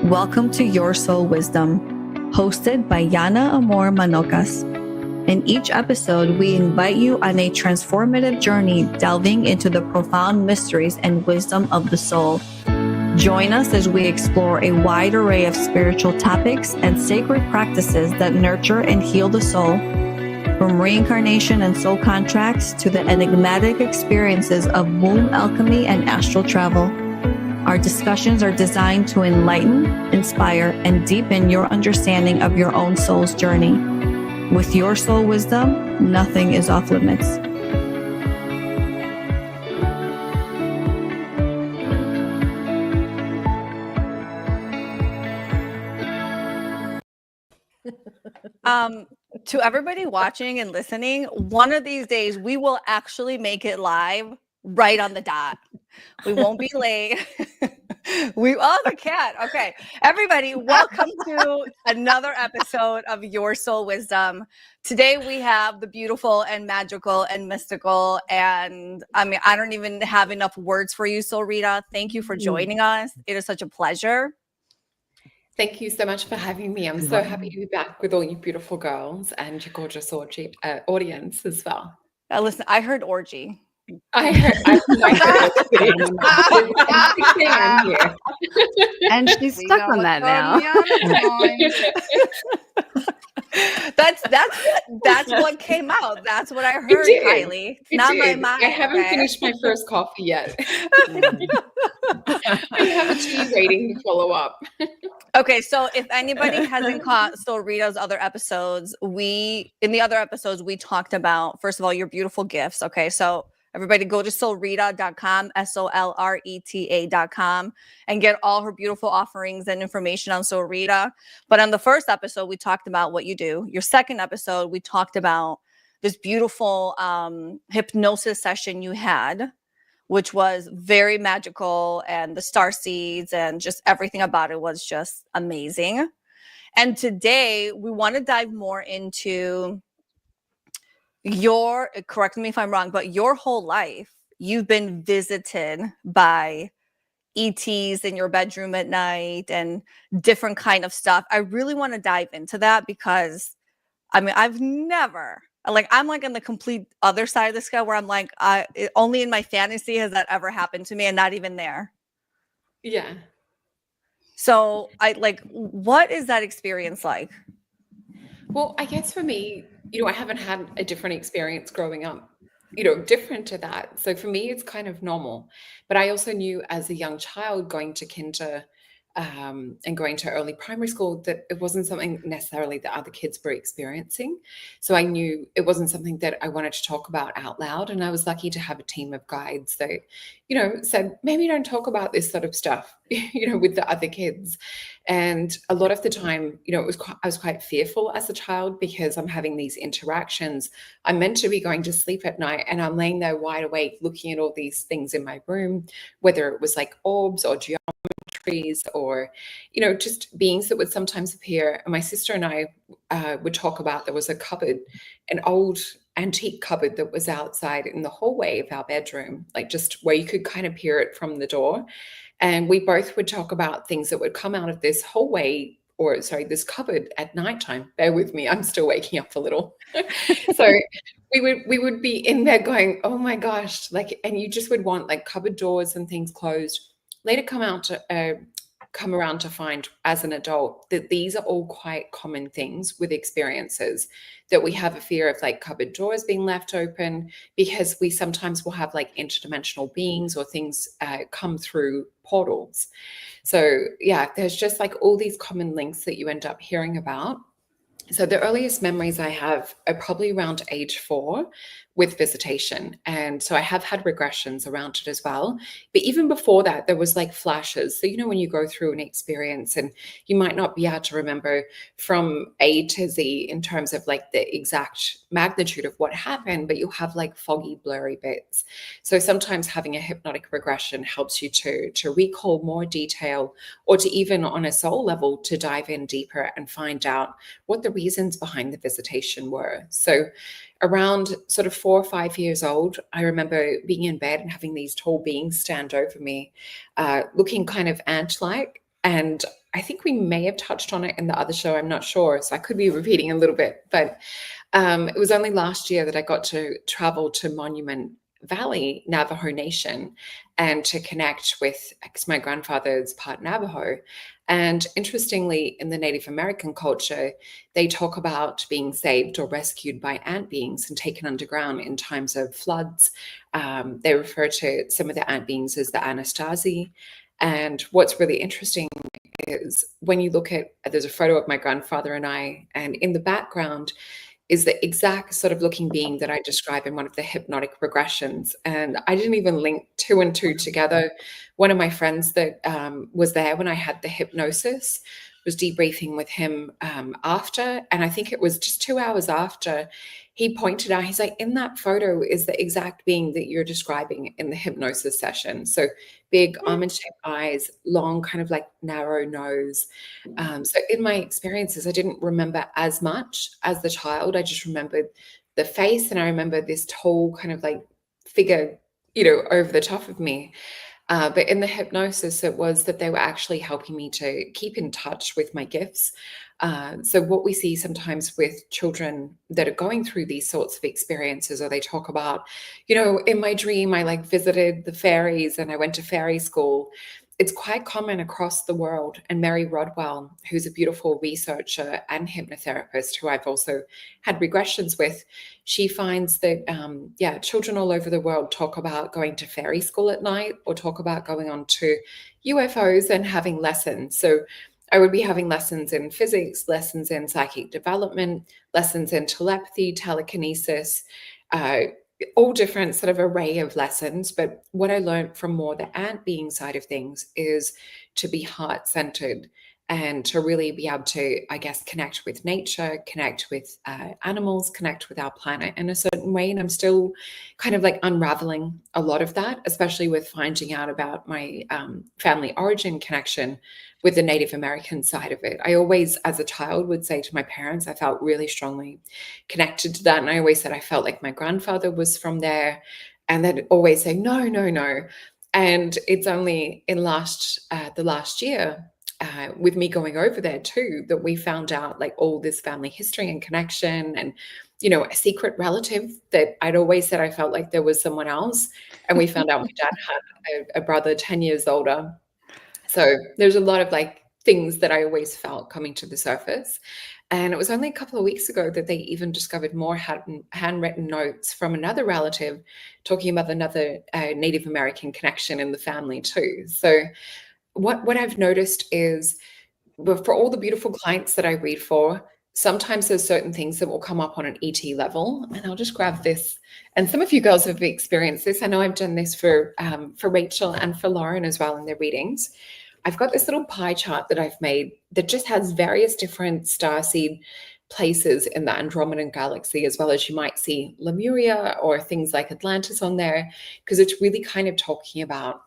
Welcome to Your Soul Wisdom, hosted by Yana Amor Manocas. In each episode, we invite you on a transformative journey delving into the profound mysteries and wisdom of the soul. Join us as we explore a wide array of spiritual topics and sacred practices that nurture and heal the soul, from reincarnation and soul contracts to the enigmatic experiences of womb alchemy and astral travel. Our discussions are designed to enlighten, inspire, and deepen your understanding of your own soul's journey. With Your Soul Wisdom, nothing is off limits. To everybody watching and listening, one of these days we will actually make it live right on the dot. We won't be late. The cat. Okay. Everybody, welcome to another episode of Your Soul Wisdom. Today we have the beautiful and magical and mystical, and I don't even have enough words for you, Solreta. Thank you for joining us. It is such a pleasure. Thank you so much for having me. I'm so happy to be back with all you beautiful girls and your gorgeous audience as well. Listen, I heard orgy. I heard and she's stuck on that now. That's what came out. That's what I heard, Kylie. Not my mind. I haven't finished my first coffee yet. I have a tea waiting to follow up. Okay, so if anybody hasn't caught Solreta's other episodes, we talked about, first of all, your beautiful gifts. Okay, so everybody go to solreta.com, SOLRETA.com, and get all her beautiful offerings and information on Solreta. But on the first episode, we talked about what you do. Your second episode, we talked about this beautiful hypnosis session you had, which was very magical, and the starseeds and just everything about it was just amazing. And today we want to dive more into correct me if I'm wrong, but your whole life, you've been visited by ETs in your bedroom at night and different kind of stuff. I really want to dive into that because I've never, I'm like on the complete other side of the scale where I'm like, only in my fantasy has that ever happened to me, and not even there. Yeah. So what is that experience like? Well, I guess for me, I haven't had a different experience growing up, different to that. So for me, it's kind of normal. But I also knew as a young child going to kinder and going to early primary school that it wasn't something necessarily that other kids were experiencing. So I knew it wasn't something that I wanted to talk about out loud. And I was lucky to have a team of guides that, said, maybe don't talk about this sort of stuff, with the other kids. And a lot of the time, I was quite fearful as a child because I'm having these interactions. I'm meant to be going to sleep at night and I'm laying there wide awake looking at all these things in my room, whether it was like orbs or geometries or, just beings that would sometimes appear. And my sister and I would talk about, there was a cupboard, an old antique cupboard that was outside in the hallway of our bedroom, like just where you could kind of peer it from the door. And we both would talk about things that would come out of this hallway, this cupboard at nighttime. Bear with me, I'm still waking up a little. So we would be in there going, oh my gosh, and you just would want cupboard doors and things closed. Later come around to find as an adult that these are all quite common things with experiences, that we have a fear of cupboard doors being left open because we sometimes will have interdimensional beings or things come through portals. So yeah, there's just all these common links that you end up hearing about. So the earliest memories I have are probably around age 4 with visitation. And so I have had regressions around it as well. But even before that, there was flashes. So, when you go through an experience and you might not be able to remember from A to Z in terms of the exact magnitude of what happened, but you'll have foggy, blurry bits. So sometimes having a hypnotic regression helps you to recall more detail, or to even on a soul level to dive in deeper and find out what the reasons behind the visitation were. So around sort of 4 or 5 years old, I remember being in bed and having these tall beings stand over me, looking kind of ant-like. And I think we may have touched on it in the other show. I'm not sure. So I could be repeating a little bit, but it was only last year that I got to travel to Monument Valley, Navajo Nation, and to connect with, because my grandfather's part Navajo. And interestingly, in the Native American culture, they talk about being saved or rescued by ant beings and taken underground in times of floods. They refer to some of the ant beings as the Anasazi. And what's really interesting is when you look at, there's a photo of my grandfather and I, and in the background is the exact sort of looking being that I describe in one of the hypnotic regressions. And I didn't even link 2 and 2 together. One of my friends that was there when I had the hypnosis was debriefing with him after. And I think it was just 2 hours after, he pointed out, he's like, in that photo is the exact being that you're describing in the hypnosis session. So big almond-shaped eyes, long kind of like narrow nose. So in my experiences, I didn't remember as much as the child. I just remembered the face, and I remember this tall kind of like figure, over the top of me. But in the hypnosis, it was that they were actually helping me to keep in touch with my gifts. So what we see sometimes with children that are going through these sorts of experiences, or they talk about, in my dream, I like visited the fairies and I went to fairy school. It's quite common across the world. And Mary Rodwell, who's a beautiful researcher and hypnotherapist who I've also had regressions with, she finds that, children all over the world talk about going to fairy school at night, or talk about going on to UFOs and having lessons. So I would be having lessons in physics, lessons in psychic development, lessons in telepathy, telekinesis, all different sort of array of lessons. But what I learned from more the ant being side of things is to be heart-centered and to really be able to, I guess, connect with nature, connect with animals, connect with our planet in a certain way. And I'm still kind of like unraveling a lot of that, especially with finding out about my family origin connection with the Native American side of it. I always, as a child, would say to my parents, I felt really strongly connected to that. And I always said I felt like my grandfather was from there. And then always say, no, no, no. And it's only in the last year, with me going over there too, that we found out like all this family history and connection, and a secret relative that I'd always said I felt like there was someone else. And we found out my dad had a brother 10 years older. So there's a lot of like things that I always felt coming to the surface. And it was only a couple of weeks ago that they even discovered more handwritten notes from another relative talking about another Native American connection in the family too. So what I've noticed is, for all the beautiful clients that I read for, sometimes there's certain things that will come up on an ET level. And I'll just grab this. And some of you girls have experienced this. I know I've done this for Rachel and for Lauren as well in their readings. I've got this little pie chart that I've made that just has various different starseed places in the Andromedan galaxy, as well as you might see Lemuria or things like Atlantis on there, because it's really kind of talking about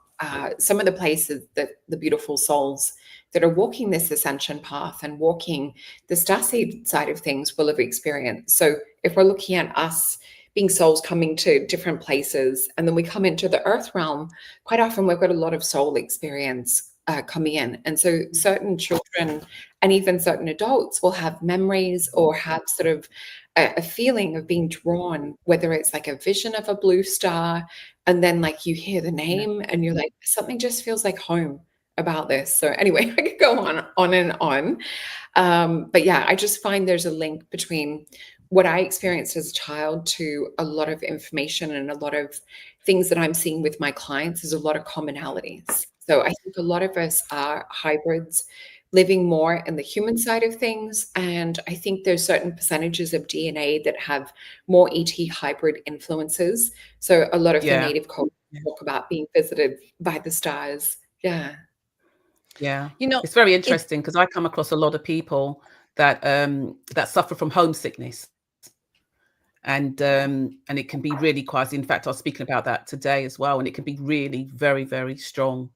some of the places that the beautiful souls that are walking this ascension path and walking the starseed side of things will have experienced. So if we're looking at us being souls coming to different places, and then we come into the earth realm, quite often we've got a lot of soul experience coming in. And so certain children and even certain adults will have memories or have sort of a feeling of being drawn, whether it's like a vision of a blue star, and then like you hear the name and you're like, something just feels like home about this. So anyway, I could go on and on. But yeah, I just find there's a link between what I experienced as a child to a lot of information and a lot of things that I'm seeing with my clients. There's a lot of commonalities. So I think a lot of us are hybrids living more in the human side of things. And I think there's certain percentages of DNA that have more ET hybrid influences. So a lot of the native culture talk about being visited by the stars. Yeah. Yeah. It's very interesting because I come across a lot of people that that suffer from homesickness. And it can be really quite, in fact, I was speaking about that today as well. And it can be really very, very strong,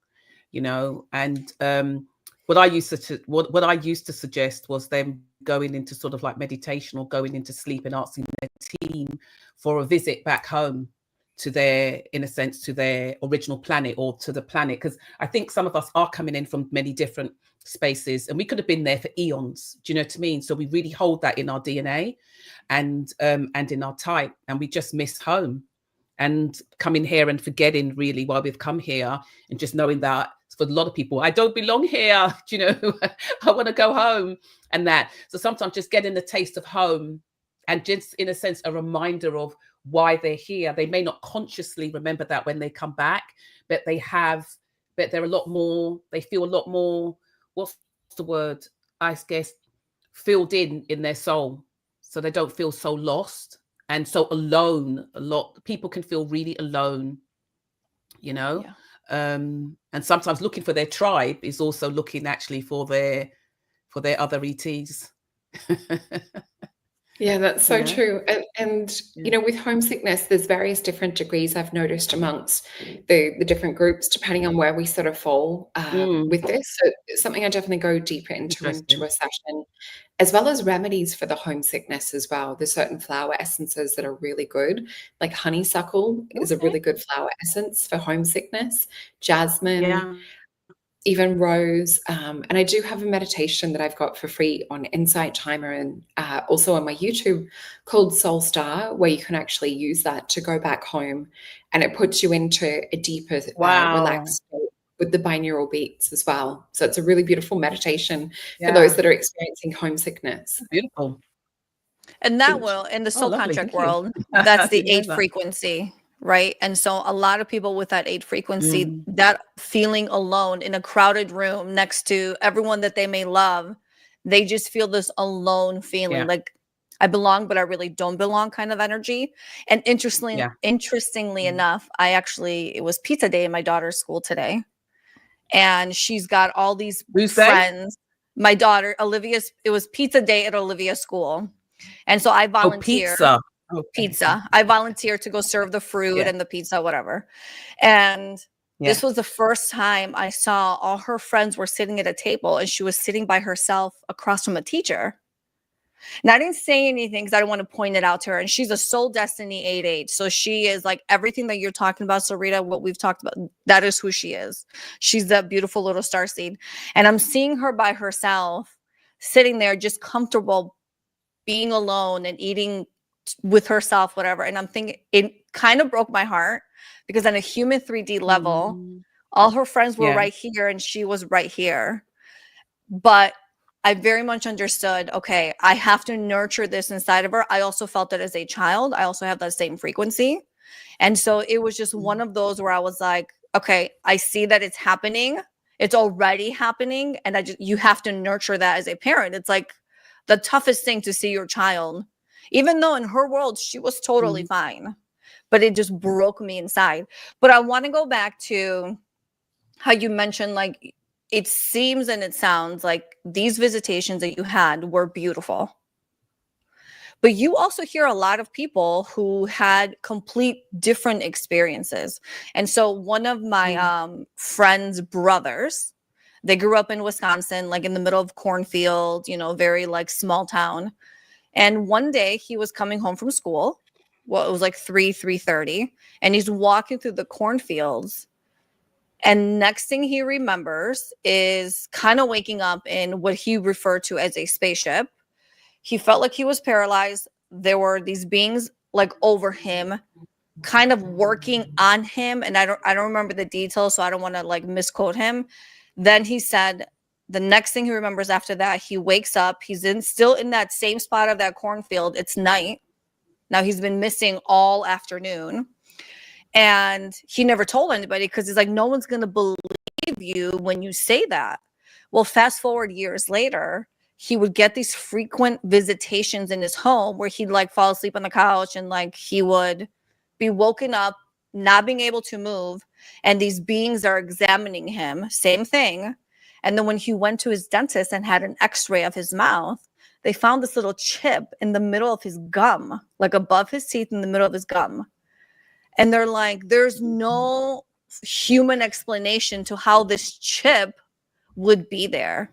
and what I used to suggest was them going into sort of like meditation or going into sleep and asking their team for a visit back home, to their, in a sense, to their original planet, or to the planet. Because I think some of us are coming in from many different spaces, and we could have been there for eons. Do you know what I mean? So we really hold that in our DNA and in our type, and we just miss home. And coming here and forgetting really why we've come here, and just knowing that for a lot of people, I don't belong here, you know, I want to go home, and that. So sometimes just getting the taste of home, and just in a sense, a reminder of why they're here. They may not consciously remember that when they come back, but they're a lot more, they feel a lot more, what's the word? I guess, filled in their soul. So they don't feel so lost and so alone. A lot people can feel really alone, you know. Yeah. And sometimes looking for their tribe is also looking actually for their other ETs. Yeah, that's so true. And you know, with homesickness, there's various different degrees I've noticed amongst the different groups, depending on where we sort of fall with this. So it's something I definitely go deeper into a session, as well as remedies for the homesickness as well. There's certain flower essences that are really good, like honeysuckle is a really good flower essence for homesickness, jasmine, even rose. And I do have a meditation that I've got for free on Insight Timer, and also on my YouTube, called Soul Star, where you can actually use that to go back home, and it puts you into a deeper, relaxed state with the binaural beats as well. So it's a really beautiful meditation for those that are experiencing homesickness. Beautiful. And that will, in the soul contract world, that's the 8th frequency. Right. And so a lot of people with that 8 frequency, that feeling alone in a crowded room next to everyone that they may love, they just feel this alone feeling, like I belong, but I really don't belong kind of energy. And interestingly enough, it was pizza day in my daughter's school today. And she's got all these friends. My daughter, Olivia's, it was pizza day at Olivia's school. And so I volunteered. Pizza. I volunteered to go serve the fruit and the pizza, whatever. And this was the first time I saw all her friends were sitting at a table, and she was sitting by herself across from a teacher. And I didn't say anything because I don't want to point it out to her. And she's a soul destiny 8-8. So she is like everything that you're talking about, Solreta, what we've talked about, that is who she is. She's that beautiful little starseed. And I'm seeing her by herself, sitting there just comfortable, being alone and eating with herself, whatever. And I'm thinking, it kind of broke my heart, because on a human 3D level, all her friends were right here and she was right here. But I very much understood, okay, I have to nurture this inside of her. I also felt it as a child. I also have that same frequency. And so it was just one of those where I was like, okay, I see that it's happening. It's already happening. And you have to nurture that as a parent. It's like the toughest thing to see your child, even though in her world, she was totally fine, but it just broke me inside. But I want to go back to how you mentioned, like, it seems and it sounds like these visitations that you had were beautiful. But you also hear a lot of people who had complete different experiences. And so one of my friend's brothers, they grew up in Wisconsin, like in the middle of cornfield, you know, very like small town. And one day he was coming home from school. Well, it was like 3:30, and he's walking through the cornfields. And next thing he remembers is kind of waking up in what he referred to as a spaceship. He felt like he was paralyzed. There were these beings like over him, kind of working on him. And I don't remember the details, so I don't want to like misquote him. Then he said, the next thing he remembers after that, he wakes up. He's still in that same spot of that cornfield. It's night. Now he's been missing all afternoon. And he never told anybody, because he's like, no one's going to believe you when you say that. Well, fast forward years later, he would get these frequent visitations in his home where he'd like fall asleep on the couch, and like he would be woken up, not being able to move. And these beings are examining him. Same thing. And then when he went to his dentist and had an x-ray of his mouth, they found this little chip in the middle of his gum, like above his teeth in the middle of his gum. And they're like, there's no human explanation to how this chip would be there.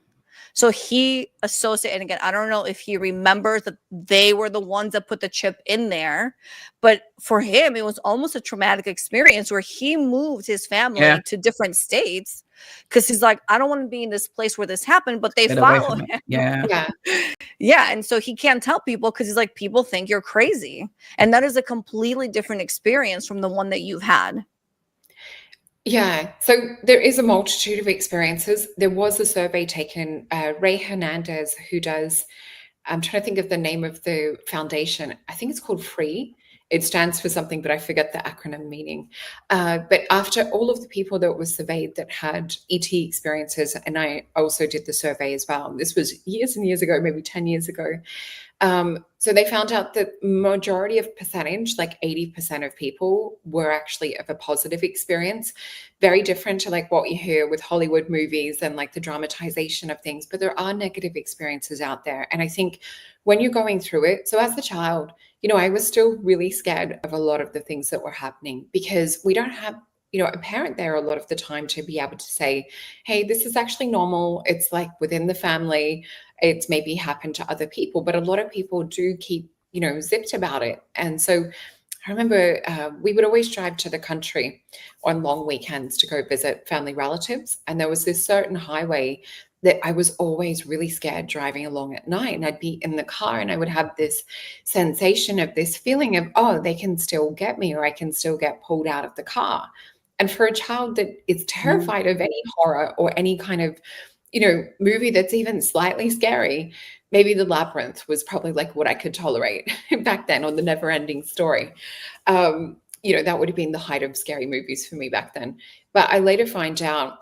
So he associated, and again, I don't know if he remembers that they were the ones that put the chip in there, but for him, it was almost a traumatic experience where he moved his family to different states because he's like, I don't want to be in this place where this happened, but they follow him. Yeah. And so he can't tell people because he's like, people think you're crazy. And that is a completely different experience from the one that you've had. Yeah, so there is a multitude of experiences. There was a survey taken, Ray Hernandez, who does, I'm trying to think of the name of the foundation. I think it's called FREE. It stands for something, but I forget the acronym meaning. But after all of the people that were surveyed that had ET experiences, and I also did the survey as well. This was years and years ago, maybe 10 years ago. So they found out that majority of percentage, like 80% of people, were actually of a positive experience. Very different to like what you hear with Hollywood movies and like the dramatization of things, but there are negative experiences out there. And I think when you're going through it, so as a child, you know, I was still really scared of a lot of the things that were happening because we don't have, you know, a parent there a lot of the time to be able to say, hey, this is actually normal. It's like within the family. It's maybe happened to other people, but a lot of people do keep, you know, zipped about it. And so I remember we would always drive to the country on long weekends to go visit family relatives. And there was this certain highway that I was always really scared driving along at night. And I'd be in the car and I would have this sensation of this feeling of, oh, they can still get me, or I can still get pulled out of the car. And for a child that is terrified of any horror or any kind of, you know, movie that's even slightly scary, maybe The Labyrinth was probably like what I could tolerate back then, or The Never-Ending Story. You know, that would have been the height of scary movies for me back then. But I later find out,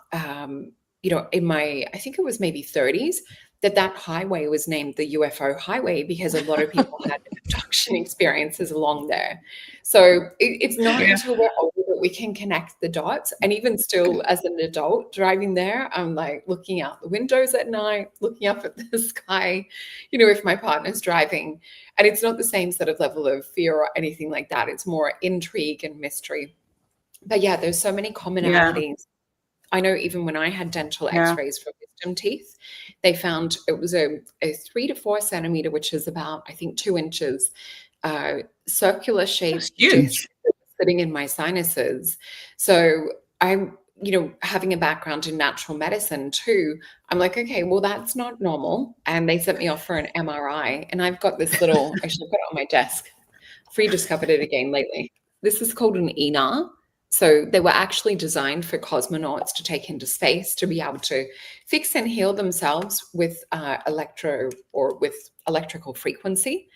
you know, in my, I think it was maybe 30s, that highway was named the UFO highway because a lot of people had abduction experiences along there. So it's not until we're older that we can connect the dots. And even still as an adult driving there, I'm like looking out the windows at night, looking up at the sky, you know, if my partner's driving. And it's not the same sort of level of fear or anything like that. It's more intrigue and mystery. But yeah, there's so many commonalities. I know even when I had dental x-rays for wisdom teeth, they found it was a 3 to 4 centimeter, which is about, I think, 2 inches, circular shaped disc sitting in my sinuses. So I'm, you know, having a background in natural medicine too, I'm like, okay, well, that's not normal. And they sent me off for an MRI. And I've got this little, I should put it on my desk. Rediscovered it again lately. This is called an ENAR. So they were actually designed for cosmonauts to take into space to be able to fix and heal themselves with electrical frequency.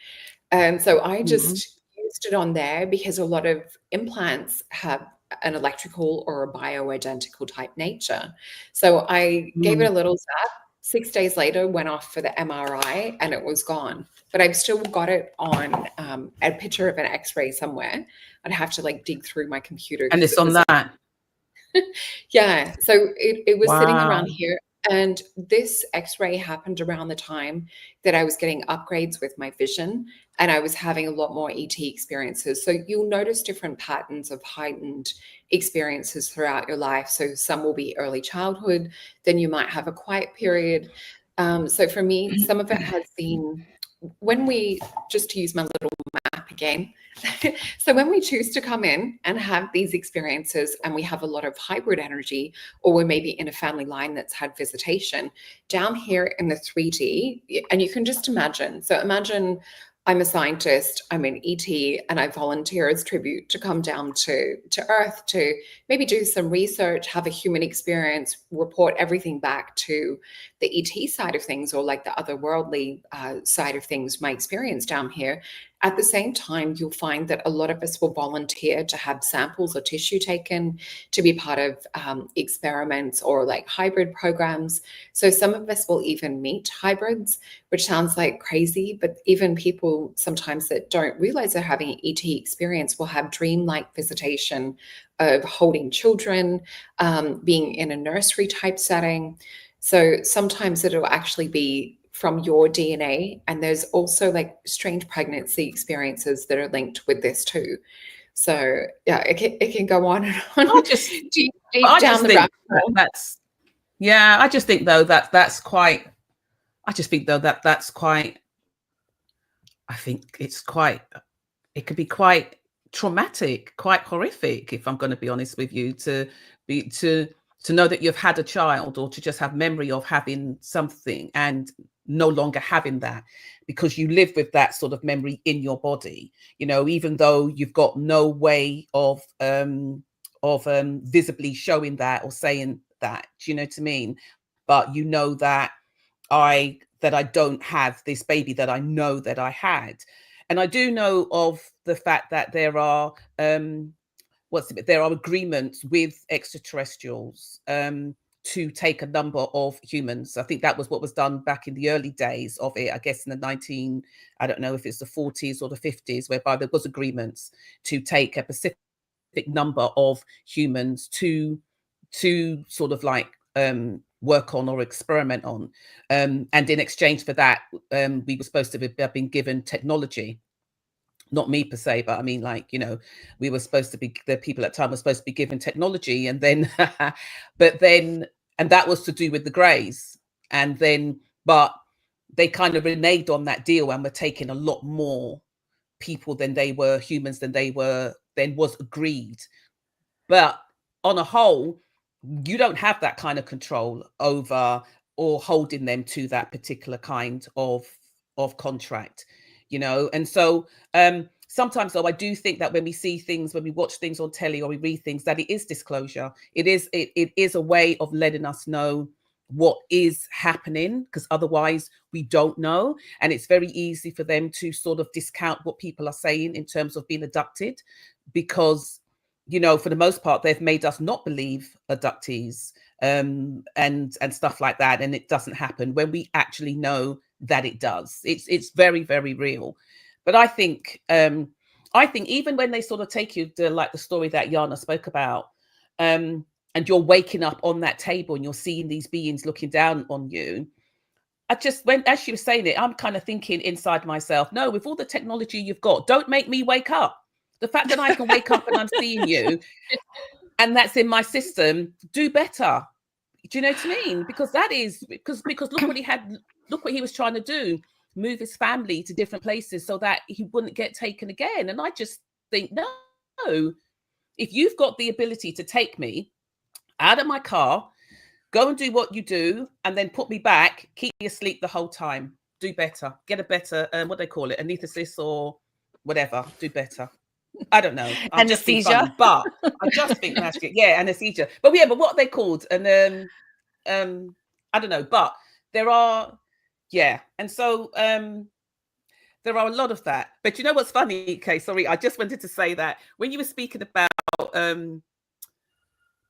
And so I just used it on there because a lot of implants have an electrical or a bioidentical type nature. So I gave it a little zap. 6 days later, went off for the MRI and it was gone. But I've still got it on a picture of an X-ray somewhere. I'd have to like dig through my computer. And it's on that. Yeah. So it was sitting around here. And this X-ray happened around the time that I was getting upgrades with my vision and I was having a lot more ET experiences. So you'll notice different patterns of heightened experiences throughout your life. So some will be early childhood, then you might have a quiet period. So for me, some of it has been when we, just to use my little map again, so when we choose to come in and have these experiences and we have a lot of hybrid energy, or we're maybe in a family line that's had visitation, down here in the 3D, and you can just imagine, so imagine I'm a scientist, I'm an ET, and I volunteer as tribute to come down to Earth to maybe do some research, have a human experience, report everything back to the ET side of things, or like the otherworldly side of things, my experience down here. At the same time, you'll find that a lot of us will volunteer to have samples or tissue taken to be part of experiments or like hybrid programs. So some of us will even meet hybrids, which sounds like crazy, but even people sometimes that don't realize they're having an ET experience will have dreamlike visitation of holding children, being in a nursery type setting. So sometimes it'll actually be from your DNA. And there's also like strange pregnancy experiences that are linked with this too. So yeah, it can go on and on. I just think though that's quite I just think though that's quite, I think it can be quite traumatic, quite horrific, if I'm going to be honest with you, to know that you've had a child, or to just have memory of having something and no longer having that, because you live with that sort of memory in your body, you know, even though you've got no way of visibly showing that or saying that. Do you know what I mean? But you know that I don't have this baby that I know that I had. And I do know of the fact that there are agreements with extraterrestrials to take a number of humans. I think that was what was done back in the early days of it, I guess in the I don't know if it's the 40s or the 50s, whereby there was agreements to take a specific number of humans to sort of like work on or experiment on. And in exchange for that, we were supposed to have been given technology. Not me per se, but I mean, like, you know, we were supposed to be, the people at the time were supposed to be given technology, and then, and that was to do with the Greys. And then, but they kind of reneged on that deal and were taking a lot more people than they were humans than was agreed. But on a whole, you don't have that kind of control over or holding them to that particular kind of contract, you know. And so sometimes though, I do think that when we see things, when we watch things on telly or we read things, that it is disclosure. It is a way of letting us know what is happening, because otherwise we don't know. And it's very easy for them to sort of discount what people are saying in terms of being abducted, because, you know, for the most part, they've made us not believe abductees and stuff like that. And it doesn't happen when we actually know that it does. It's very, very real. But I think even when they sort of take you to, like the story that Yana spoke about, and you're waking up on that table and you're seeing these beings looking down on you, as she was saying it, I'm kind of thinking inside myself, no, with all the technology you've got, don't make me wake up. The fact that I can wake up and I'm seeing you and that's in my system, do better. Do you know what I mean? Because that is, because look what he was trying to do, move his family to different places so that he wouldn't get taken again. And I just think, no, if you've got the ability to take me out of my car, go and do what you do, and then put me back, keep me asleep the whole time, do better, get a better, what they call it, anesthesis or whatever, do better. I don't know. Anesthesia. But I just think magic. Yeah, anesthesia. But what are they called? And then I don't know. But there are, yeah. And so there are a lot of that. But you know what's funny? Okay, sorry. I just wanted to say that when you were speaking about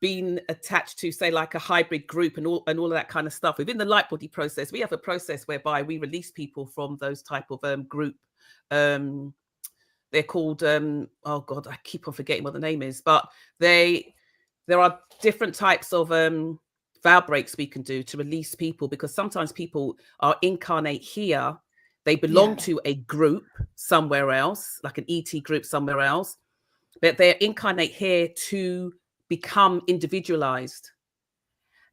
being attached to, say, like a hybrid group and all of that kind of stuff, within the Lightbody process, we have a process whereby we release people from those type of group. They're called, oh God, I keep on forgetting what the name is, but there are different types of vow breaks we can do to release people, because sometimes people are incarnate here. They belong to a group somewhere else, like an ET group somewhere else, but they're incarnate here to become individualized.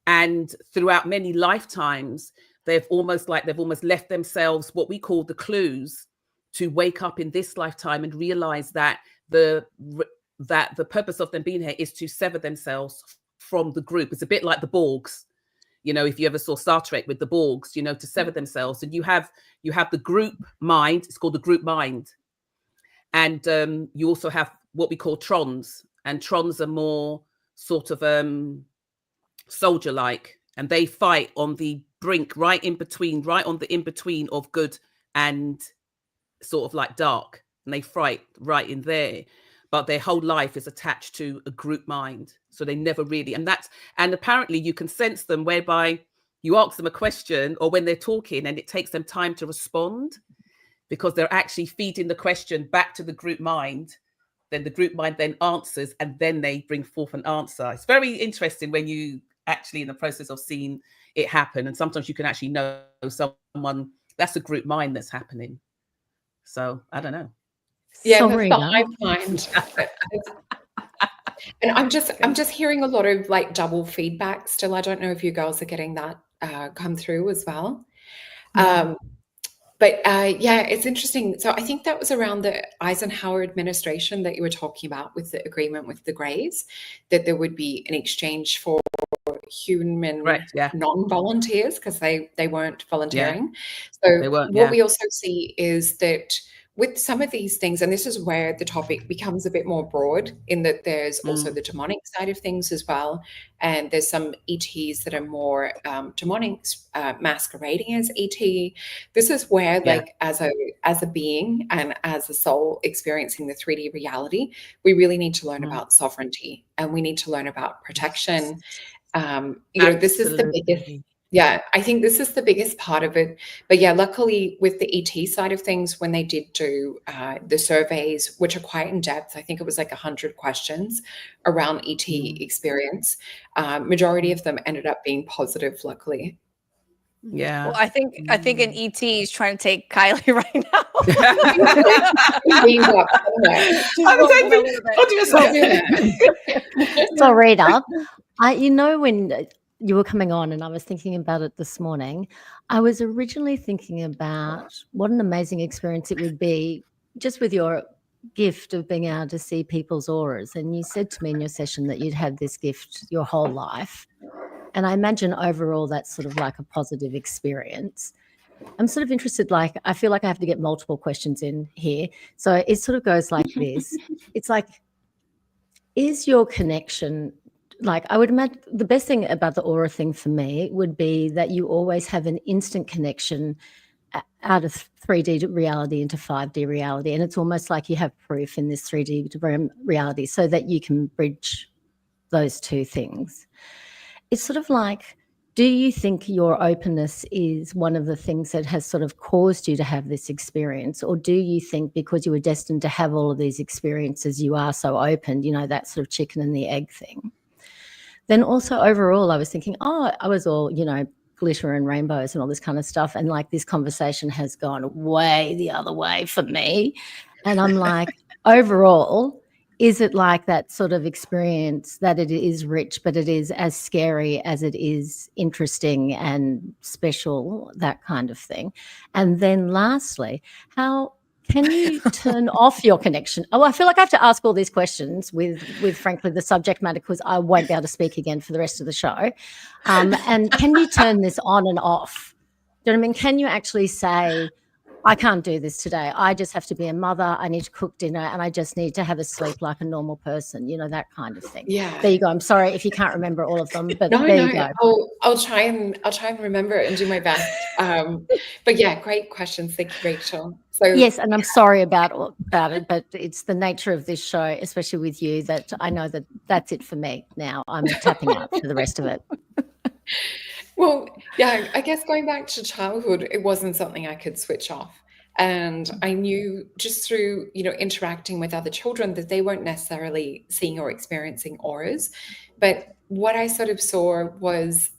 And throughout many lifetimes, they've almost left themselves what we call the clues to wake up in this lifetime and realize that the purpose of them being here is to sever themselves from the group. It's a bit like the Borgs, you know, if you ever saw Star Trek with the Borgs, you know, to sever themselves. And you have the group mind. It's called the group mind. And you also have what we call trons, and trons are more sort of soldier-like, and they fight on the brink, right on the in-between of good and sort of like dark, and they fight right in there, but their whole life is attached to a group mind, so they never really, and apparently you can sense them whereby you ask them a question or when they're talking and it takes them time to respond, because they're actually feeding the question back to the group mind, then the group mind then answers, and then they bring forth an answer. It's very interesting when you actually in the process of seeing it happen, and sometimes you can actually know someone, that's a group mind that's happening. So I don't know. Yeah, that's the I find. And I'm just hearing a lot of like double feedback still. I don't know if you girls are getting that come through as well. Yeah, it's interesting. So I think that was around the Eisenhower administration that you were talking about with the agreement with the Greys, that there would be an exchange for human non-volunteers because they weren't volunteering. So what we also see is that with some of these things, and this is where the topic becomes a bit more broad in that there's also the demonic side of things as well. And there's some ETs that are more demonic, masquerading as ET. This is where like as a being and as a soul experiencing the 3D reality, we really need to learn about sovereignty, and we need to learn about protection. This is the biggest. Yeah, I think this is the biggest part of it. But yeah, luckily with the ET side of things, when they did do the surveys, which are quite in depth, I think it was like 100 questions around ET experience. Majority of them ended up being positive, luckily. Yeah. Well, I think an ET is trying to take Kylie right now. Solreta, when you were coming on and I was thinking about it this morning, I was originally thinking about what an amazing experience it would be just with your gift of being able to see people's auras. And you said to me in your session that you'd had this gift your whole life. And I imagine overall that's sort of like a positive experience. I'm sort of interested, like, I feel like I have to get multiple questions in here. So it sort of goes like this. It's like, is your connection, like, I would imagine the best thing about the aura thing for me would be that you always have an instant connection out of 3D reality into 5D reality. And it's almost like you have proof in this 3D reality so that you can bridge those two things. It's sort of like, do you think your openness is one of the things that has sort of caused you to have this experience? Or do you think because you were destined to have all of these experiences, you are so open, that sort of chicken and the egg thing? Then also overall, I was thinking, I was all, glitter and rainbows and all this kind of stuff. And like this conversation has gone way the other way for me. And I'm like, overall, is it like that sort of experience that it is rich, but it is as scary as it is interesting and special, that kind of thing? And then lastly, how can you turn off your connection? Oh, I feel like I have to ask all these questions with frankly, the subject matter, because I won't be able to speak again for the rest of the show. And can you turn this on and off? Do you know what I mean? Can you actually say, I can't do this today. I just have to be a mother. I need to cook dinner and I just need to have a sleep like a normal person, that kind of thing. Yeah. There you go. I'm sorry if you can't remember all of them, but there you go. I'll try and remember it and do my best. But yeah, great questions. Thank you, Rachel. So yes, and I'm sorry about it, but it's the nature of this show, especially with you, that I know that that's it for me now. I'm tapping out for the rest of it. Well, yeah, I guess going back to childhood, it wasn't something I could switch off. And I knew just through, interacting with other children that they weren't necessarily seeing or experiencing auras. But what I sort of saw was,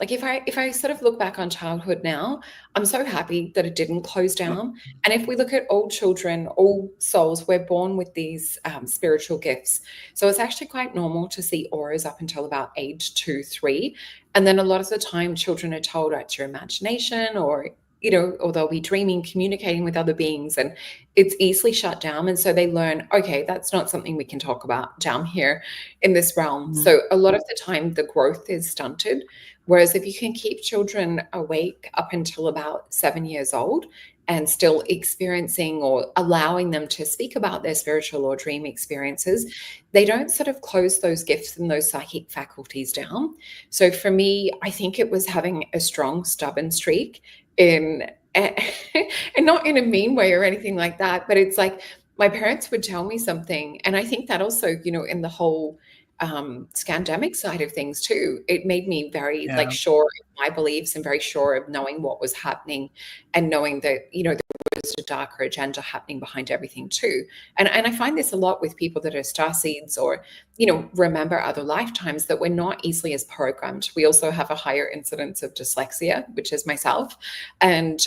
like, if I sort of look back on childhood now, I'm so happy that it didn't close down. And if we look at all children, all souls, we're born with these spiritual gifts. So it's actually quite normal to see auras up until about age 2, 3. And then a lot of the time children are told it's your imagination, or they'll be dreaming, communicating with other beings, and it's easily shut down. And so they learn, okay, that's not something we can talk about down here in this realm. Mm-hmm. So a lot of the time the growth is stunted. Whereas if you can keep children awake up until about 7 years old and still experiencing or allowing them to speak about their spiritual or dream experiences, they don't sort of close those gifts and those psychic faculties down. So for me, I think it was having a strong, stubborn streak and not in a mean way or anything like that, but it's like my parents would tell me something. And I think that also, in the whole scandemic side of things too, it made me very sure of my beliefs and very sure of knowing what was happening and knowing that, there was a darker agenda happening behind everything too. And I find this a lot with people that are starseeds or, remember other lifetimes, that we're not easily as programmed. We also have a higher incidence of dyslexia, which is myself. And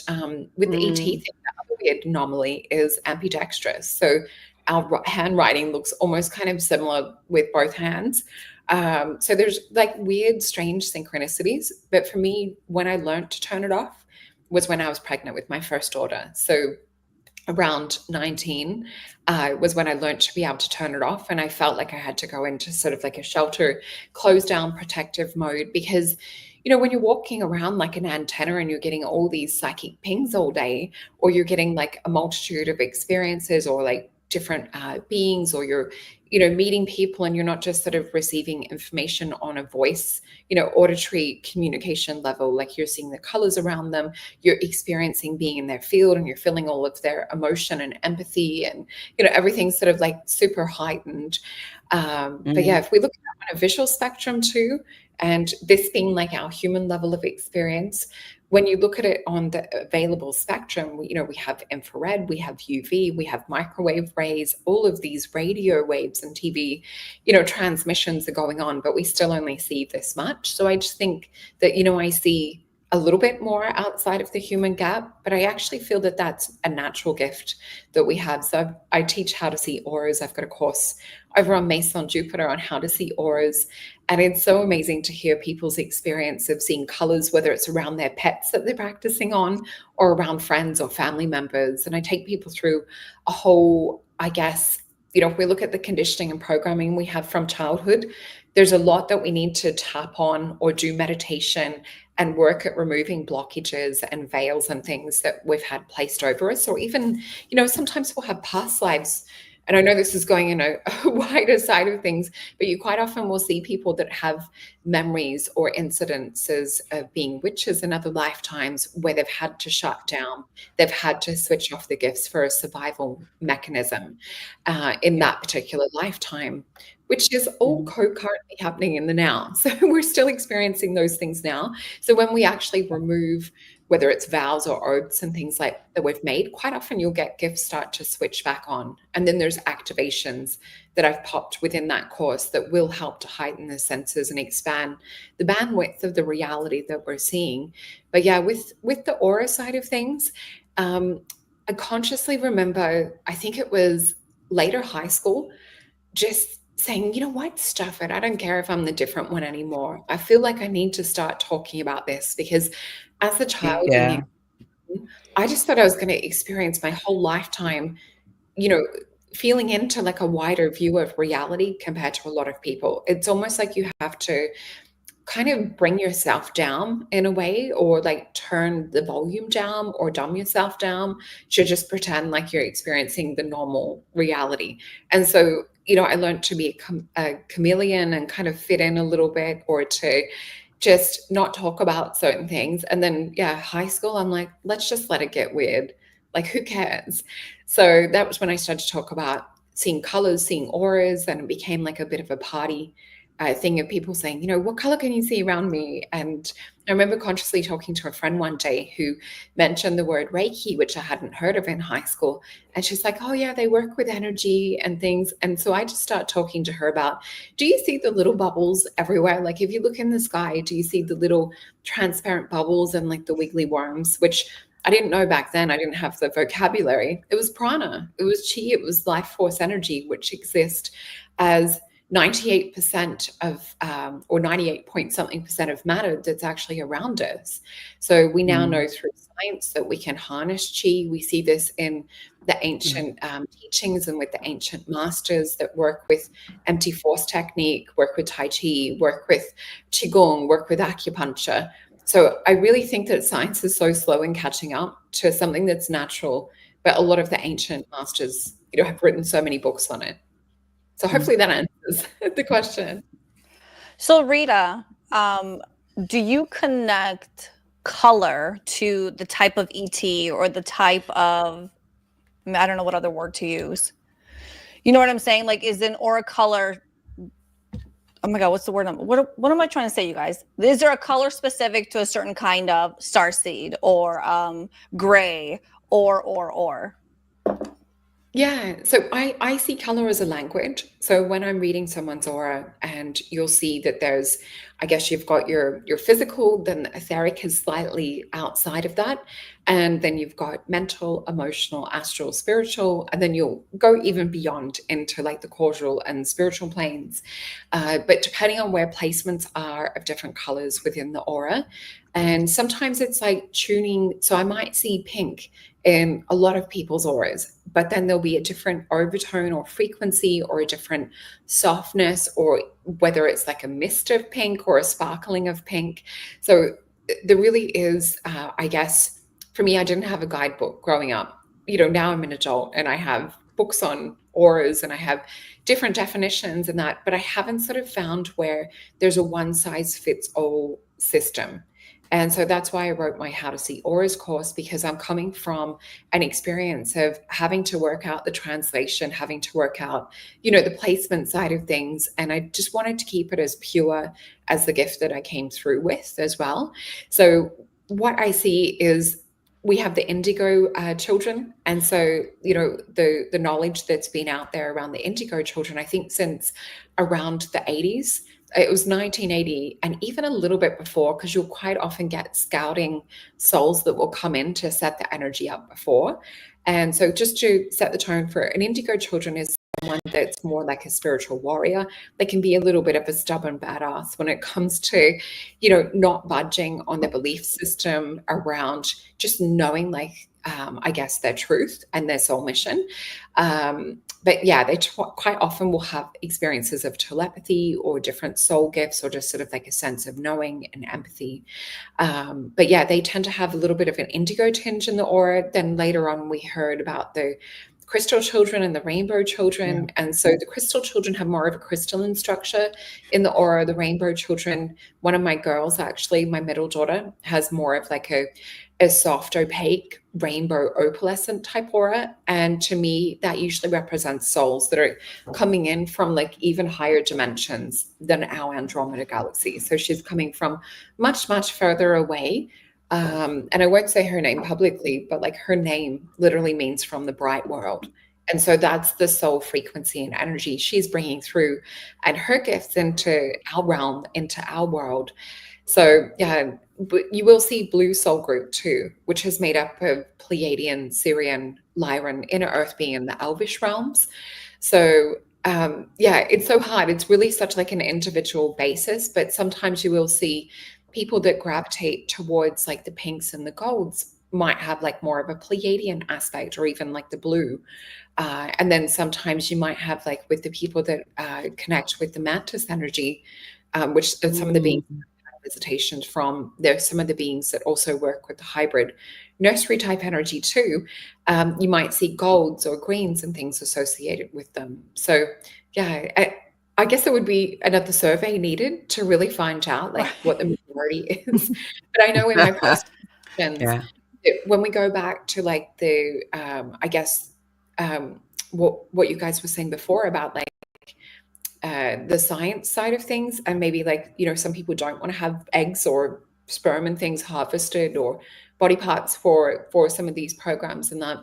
with the ET thing, the other weird anomaly is ambidextrous. So our handwriting looks almost kind of similar with both hands. So there's like weird, strange synchronicities. But for me, when I learned to turn it off, was when I was pregnant with my first daughter. So around 19 was when I learned to be able to turn it off. And I felt like I had to go into sort of like a shelter, closed down protective mode, because, you know, when you're walking around like an antenna and you're getting all these psychic pings all day, or you're getting like a multitude of experiences, or like different beings, or you're, you know, meeting people, and you're not just sort of receiving information on a voice, you know, auditory communication level, like you're seeing the colors around them, you're experiencing being in their field, and you're feeling all of their emotion and empathy, and, you know, everything's sort of like super heightened. But yeah, if we look at it on a visual spectrum too, and this being like our human level of experience, when you look at it on the available spectrum, you know, we have infrared, we have UV, we have microwave rays, all of these radio waves and TV, you know, transmissions are going on, but we still only see this much. So I just think that, you know, I see a little bit more outside of the human gap, but I actually feel that that's a natural gift that we have. So I teach how to see auras. I've got a course over on Mason Jupiter on how to see auras. And it's so amazing to hear people's experience of seeing colors, whether it's around their pets that they're practicing on, or around friends or family members. And I take people through a whole, I guess, you know, if we look at the conditioning and programming we have from childhood, there's a lot that we need to tap on or do meditation and work at removing blockages and veils and things that we've had placed over us. Or even, you know, sometimes we'll have past lives. And I know this is going in a wider side of things, but you quite often will see people that have memories or incidences of being witches in other lifetimes, where they've had to shut down, they've had to switch off the gifts for a survival mechanism in that particular lifetime, which is all currently happening in the now. So we're still experiencing those things now. So when we actually remove, whether it's vows or oaths and things like that we've made, quite often you'll get gifts start to switch back on. And then there's activations that I've popped within that course that will help to heighten the senses and expand the bandwidth of the reality that we're seeing. But yeah, with the aura side of things, I consciously remember, I think it was later high school, just saying, you know what, stuff it. I don't care if I'm the different one anymore. I feel like I need to start talking about this, because as a child, I just thought I was going to experience my whole lifetime, you know, feeling into like a wider view of reality compared to a lot of people. It's almost like you have to kind of bring yourself down in a way, or like turn the volume down or dumb yourself down to just pretend like you're experiencing the normal reality. And so, you know, I learned to be a chameleon and kind of fit in a little bit, or to just not talk about certain things. And then, yeah, high school, I'm like, let's just let it get weird. Like, who cares? So that was when I started to talk about seeing colors, seeing auras, and it became like a bit of a party thing of people saying, you know, what color can you see around me? And I remember consciously talking to a friend one day who mentioned the word Reiki, which I hadn't heard of in high school. And she's like, oh yeah, they work with energy and things. And so I just start talking to her about, do you see the little bubbles everywhere? Like, if you look in the sky, do you see the little transparent bubbles and like the wiggly worms, which I didn't know back then. I didn't have the vocabulary. It was prana, it was chi, it was life force energy, which exists as 98% of, or 98 point something percent of matter that's actually around us. So we now know through science that we can harness chi. We see this in the ancient teachings and with the ancient masters that work with empty force technique, work with Tai Chi, work with Qigong, work with acupuncture. So I really think that science is so slow in catching up to something that's natural, but a lot of the ancient masters, you know, have written so many books on it. So hopefully that answers the question. So Rita, do you connect color to the type of ET or the type of, I don't know what other word to use. You know what I'm saying? Like, is an aura color, oh my God, what's the word? What am I trying to say, you guys? Is there a color specific to a certain kind of starseed, or gray, or? Yeah, so I see color as a language. So when I'm reading someone's aura, and you'll see that there's I guess you've got your physical, then the etheric is slightly outside of that. And then you've got mental, emotional, astral, spiritual, and then you'll go even beyond into like the causal and spiritual planes. But depending on where placements are of different colors within the aura, and sometimes it's like tuning. So I might see pink in a lot of people's auras, but then there'll be a different overtone or frequency or a different softness, or whether it's like a mist of pink or a sparkling of pink. So there really is, I guess, for me, I didn't have a guidebook growing up. Now I'm an adult and I have books on auras and I have different definitions and that, but I haven't sort of found where there's a one size fits all system. And so that's why I wrote my How to See Auras course, because I'm coming from an experience of having to work out the translation, having to work out, the placement side of things. And I just wanted to keep it as pure as the gift that I came through with as well. So what I see is we have the indigo children. And so, the knowledge that's been out there around the indigo children, I think since around the 80s, it was 1980 and even a little bit before, because you'll quite often get scouting souls that will come in to set the energy up before. And so just to set the tone for an indigo children is someone that's more like a spiritual warrior. They can be a little bit of a stubborn badass when it comes to, not budging on the belief system around just knowing I guess their truth and their soul mission. But yeah, they quite often will have experiences of telepathy or different soul gifts, or just sort of like a sense of knowing and empathy. But yeah, they tend to have a little bit of an indigo tinge in the aura. Then later on, we heard about the crystal children and the rainbow children. Yeah. And so the crystal children have more of a crystalline structure in the aura. The rainbow children, one of my girls, actually, my middle daughter, has more of like a soft, opaque, rainbow opalescent type aura. And to me, that usually represents souls that are coming in from like even higher dimensions than our Andromeda galaxy. So she's coming from much, much further away. And I won't say her name publicly, but like her name literally means from the bright world. And so that's the soul frequency and energy she's bringing through, and her gifts into our realm, into our world. So yeah, but you will see Blue Soul Group too, which is made up of Pleiadian, Syrian, Lyran, inner earth being in the Elvish realms. So yeah, it's so hard. It's really such like an individual basis, but sometimes you will see people that gravitate towards like the pinks and the golds might have like more of a Pleiadian aspect, or even like the blue. And then sometimes you might have like with the people that connect with the mantis energy, which some of the beings visitations from. There's some of the beings that also work with the hybrid nursery type energy too. You might see golds or greens and things associated with them. So yeah, I guess there would be another survey needed to really find out like what the majority is. But I know in my past questions, when we go back to like the, I guess, what you guys were saying before about like the science side of things, and maybe like, some people don't want to have eggs or sperm and things harvested, or body parts for some of these programs. And that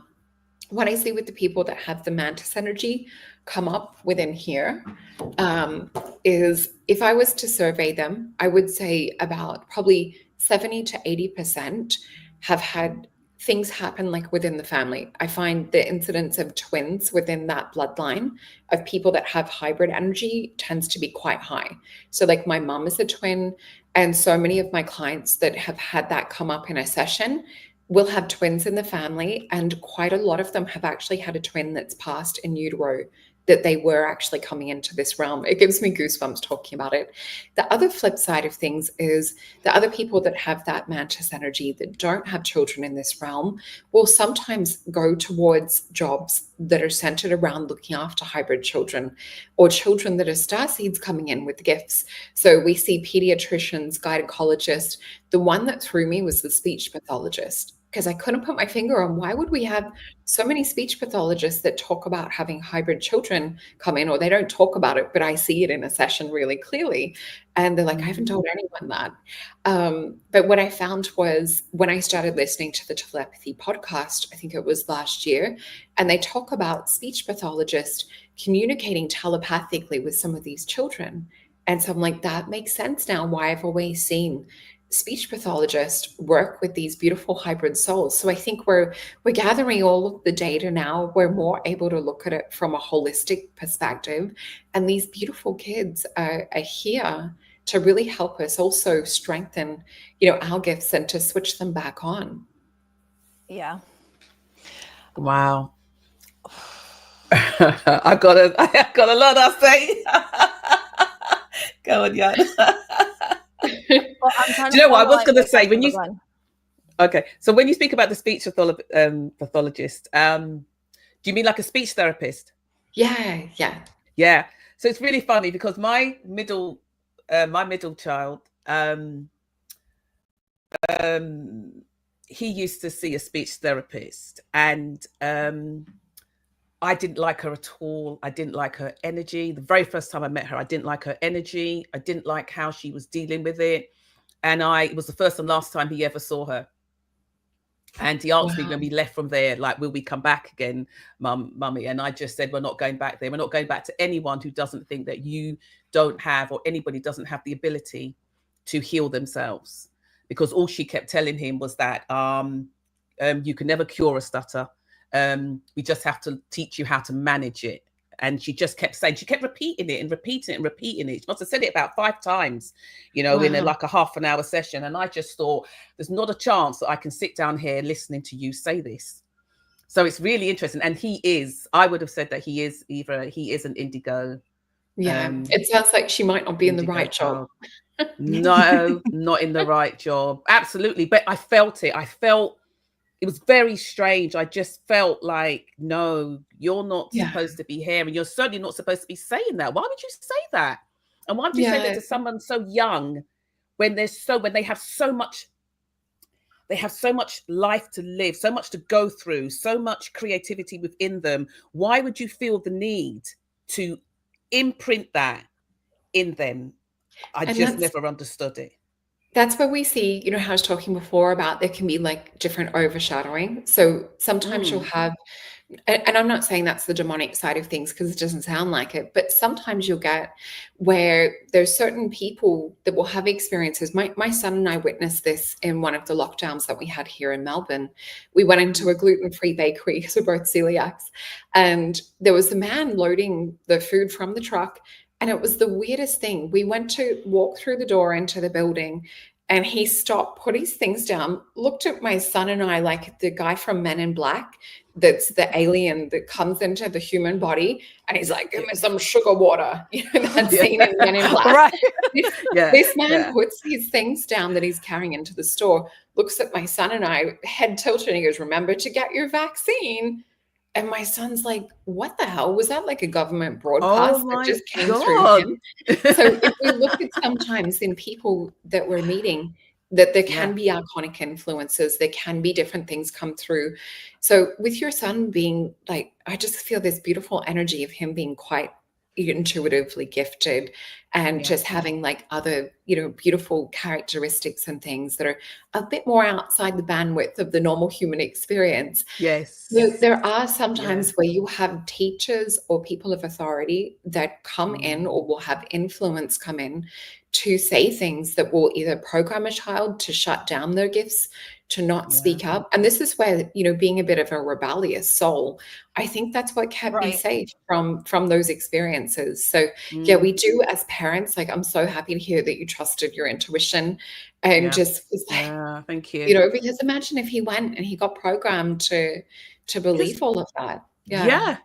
what I see with the people that have the mantis energy come up within here is, if I was to survey them, I would say about probably 70 to 80% have had things happen like within the family. I find the incidence of twins within that bloodline of people that have hybrid energy tends to be quite high. So like my mom is a twin, and so many of my clients that have had that come up in a session will have twins in the family, and quite a lot of them have actually had a twin that's passed in utero, that they were actually coming into this realm. It gives me goosebumps talking about it. The other flip side of things is the other people that have that mantis energy that don't have children in this realm will sometimes go towards jobs that are centered around looking after hybrid children, or children that are starseeds coming in with gifts. So we see pediatricians, gynecologists. The one that threw me was the speech pathologist, because I couldn't put my finger on why would we have so many speech pathologists that talk about having hybrid children come in, or they don't talk about it, but I see it in a session really clearly. And they're like, I haven't told anyone that. But what I found was when I started listening to the telepathy podcast, I think it was last year, and they talk about speech pathologists communicating telepathically with some of these children. And so I'm like, that makes sense now why I've always seen speech pathologists work with these beautiful hybrid souls. So I think we're gathering all of the data now. We're more able to look at it from a holistic perspective. And these beautiful kids are here to really help us also strengthen, our gifts and to switch them back on. Yeah. Wow. I got a lot to say. Go on, Jan. Well, I'm trying Do you know what I was going to like say when you? Okay, so when you speak about the speech pathologist, do you mean like a speech therapist? Yeah. So it's really funny because my middle child, he used to see a speech therapist, and I didn't like her at all. I didn't like her energy. The very first time I met her, I didn't like her energy. I didn't like how she was dealing with it. And it was the first and last time he ever saw her. And he asked me when we left from there, like, will we come back again, mummy? And I just said, we're not going back there. We're not going back to anyone who doesn't think that you don't have, or anybody doesn't have the ability to heal themselves. Because all she kept telling him was that you can never cure a stutter. We just have to teach you how to manage it. And she just kept saying, she kept repeating it and repeating it and repeating it. She must have said it about 5 times, in like a half an hour session. And I just thought, there's not a chance that I can sit down here listening to you say this. So it's really interesting. And I would have said that he is an indigo. Yeah, it sounds like she might not be in the right job. No, not in the right job. Absolutely. But I felt it. It was very strange. I just felt like, no, you're not supposed to be here, and you're certainly not supposed to be saying that. Why would you say that? And why would you say that to someone so young when they have so much life to live, so much to go through, so much creativity within them? Why would you feel the need to imprint that in them? I just never understood it. That's where we see, how I was talking before about there can be like different overshadowing. So sometimes you'll have, and I'm not saying that's the demonic side of things because it doesn't sound like it, but sometimes you'll get where there's certain people that will have experiences. My son and I witnessed this in one of the lockdowns that we had here in Melbourne. We went into a gluten-free bakery because we're both celiacs, and there was a man loading the food from the truck. And it was the weirdest thing. We went to walk through the door into the building, and he stopped, put his things down, looked at my son and I like the guy from Men in Black, that's the alien that comes into the human body. And he's like, give me some sugar water. That scene in Men in Black. Right. This man puts his things down that he's carrying into the store, looks at my son and I, head tilted, and he goes, remember to get your vaccine. And my son's like, what the hell? Was that like a government broadcast that just came through him? So if we look at sometimes in people that we're meeting, that there can be iconic influences, there can be different things come through. So with your son being like, I just feel this beautiful energy of him being quite intuitively gifted and just having like other, beautiful characteristics and things that are a bit more outside the bandwidth of the normal human experience. Yes. There are sometimes where you have teachers or people of authority that come in or will have influence come in to say things that will either program a child to shut down their gifts, to not speak up. And this is where, being a bit of a rebellious soul, I think that's what kept me safe from those experiences. So we do as parents, like, I'm so happy to hear that you trusted your intuition and just was like, thank you. Because imagine if he went and he got programmed to believe all of that. Yeah.